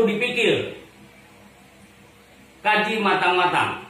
dipikir, kaji matang-matang.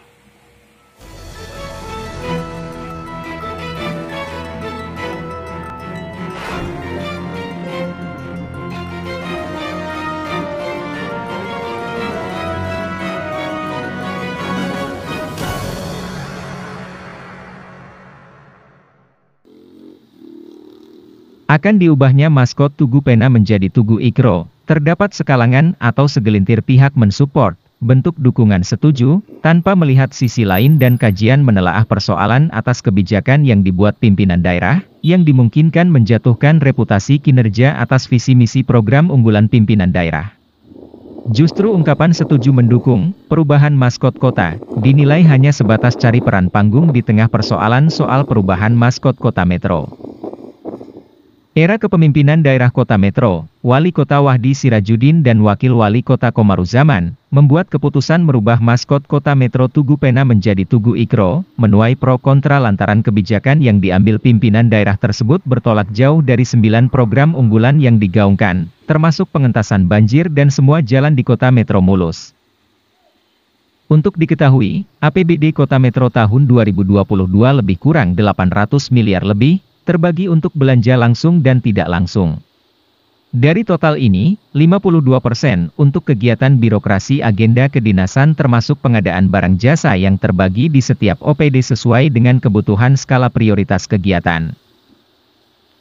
Akan diubahnya maskot Tugu Pena menjadi Tugu Ikro, terdapat sekalangan atau segelintir pihak mensupport, bentuk dukungan setuju, tanpa melihat sisi lain dan kajian menelaah persoalan atas kebijakan yang dibuat pimpinan daerah, yang dimungkinkan menjatuhkan reputasi kinerja atas visi misi program unggulan pimpinan daerah. Justru ungkapan setuju mendukung perubahan maskot kota, dinilai hanya sebatas cari peran panggung di tengah persoalan soal perubahan maskot kota metro. Era kepemimpinan daerah kota metro, Wali Kota Wahdi Sirajudin dan Wakil Wali Kota Komaruzaman, membuat keputusan merubah maskot kota metro Tugu Pena menjadi Tugu Ikro, menuai pro kontra lantaran kebijakan yang diambil pimpinan daerah tersebut bertolak jauh dari 9 program unggulan yang digaungkan, termasuk pengentasan banjir dan semua jalan di kota metro mulus. Untuk diketahui, APBD Kota Metro tahun 2022 lebih kurang 800 miliar lebih, terbagi untuk belanja langsung dan tidak langsung. Dari total ini, 52% untuk kegiatan birokrasi agenda kedinasan termasuk pengadaan barang jasa yang terbagi di setiap OPD sesuai dengan kebutuhan skala prioritas kegiatan.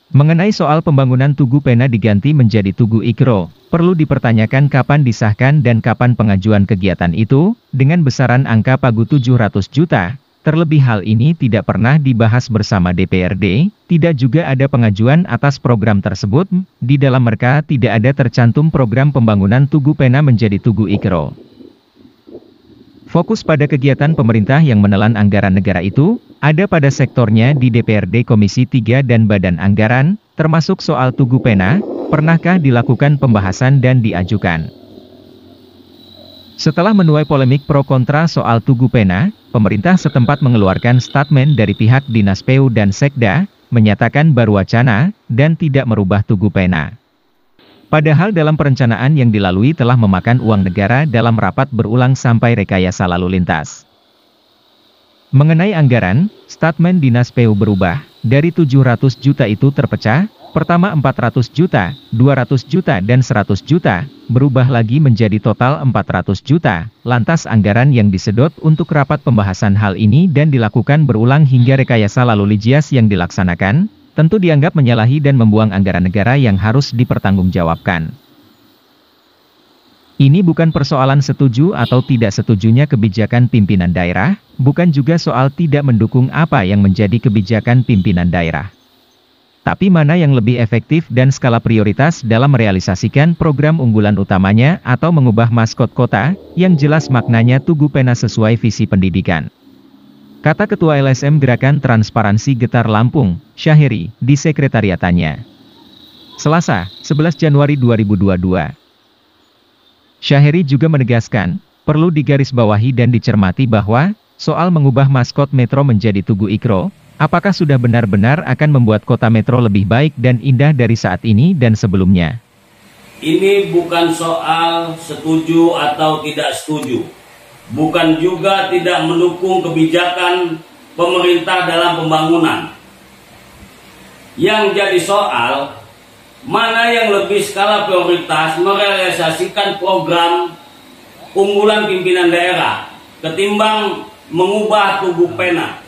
Mengenai soal pembangunan Tugu Pena diganti menjadi Tugu Ikro, perlu dipertanyakan kapan disahkan dan kapan pengajuan kegiatan itu, dengan besaran angka pagu 700 juta, terlebih hal ini tidak pernah dibahas bersama DPRD, tidak juga ada pengajuan atas program tersebut, di dalam mereka tidak ada tercantum program pembangunan Tugu Pena menjadi Tugu Ikro. Fokus pada kegiatan pemerintah yang menelan anggaran negara itu, ada pada sektornya di DPRD Komisi 3 dan Badan Anggaran, termasuk soal Tugu Pena, pernahkah dilakukan pembahasan dan diajukan. Setelah menuai polemik pro kontra soal Tugu Pena, pemerintah setempat mengeluarkan statement dari pihak Dinas PU dan Sekda, menyatakan baru wacana, dan tidak merubah Tugu Pena. Padahal dalam perencanaan yang dilalui telah memakan uang negara dalam rapat berulang sampai rekayasa lalu lintas. Mengenai anggaran, statement Dinas PU berubah, dari 700 juta itu terpecah, pertama 400 juta, 200 juta dan 100 juta, berubah lagi menjadi total 400 juta, lantas anggaran yang disedot untuk rapat pembahasan hal ini dan dilakukan berulang hingga rekayasa lalu lintas yang dilaksanakan, tentu dianggap menyalahi dan membuang anggaran negara yang harus dipertanggungjawabkan. Ini bukan persoalan setuju atau tidak setujunya kebijakan pimpinan daerah, bukan juga soal tidak mendukung apa yang menjadi kebijakan pimpinan daerah. Tapi mana yang lebih efektif dan skala prioritas dalam merealisasikan program unggulan utamanya atau mengubah maskot kota, yang jelas maknanya Tugu Pena sesuai visi pendidikan. Kata Ketua LSM Gerakan Transparansi Getar Lampung, Syaheri, di sekretariatannya. Selasa, 11 Januari 2022. Syaheri juga menegaskan, perlu digarisbawahi dan dicermati bahwa, soal mengubah maskot metro menjadi Tugu Ikro, apakah sudah benar-benar akan membuat kota metro lebih baik dan indah dari saat ini dan sebelumnya? Ini bukan soal setuju atau tidak setuju. Bukan juga tidak mendukung kebijakan pemerintah dalam pembangunan. Yang jadi soal, mana yang lebih skala prioritas merealisasikan program unggulan pimpinan daerah, ketimbang mengubah Tugu Pena.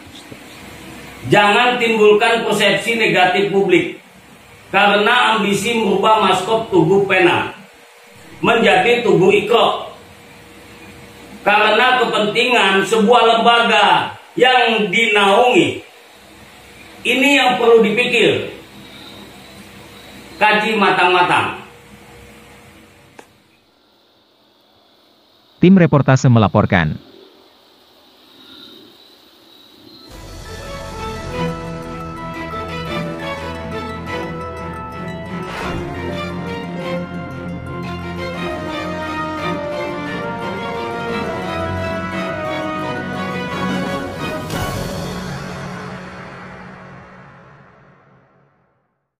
Jangan timbulkan persepsi negatif publik, karena ambisi merubah maskot Tugu Pena menjadi Tugu Ikro. Karena kepentingan sebuah lembaga yang dinaungi. Ini yang perlu dipikir, kaji matang-matang. Tim reportase melaporkan.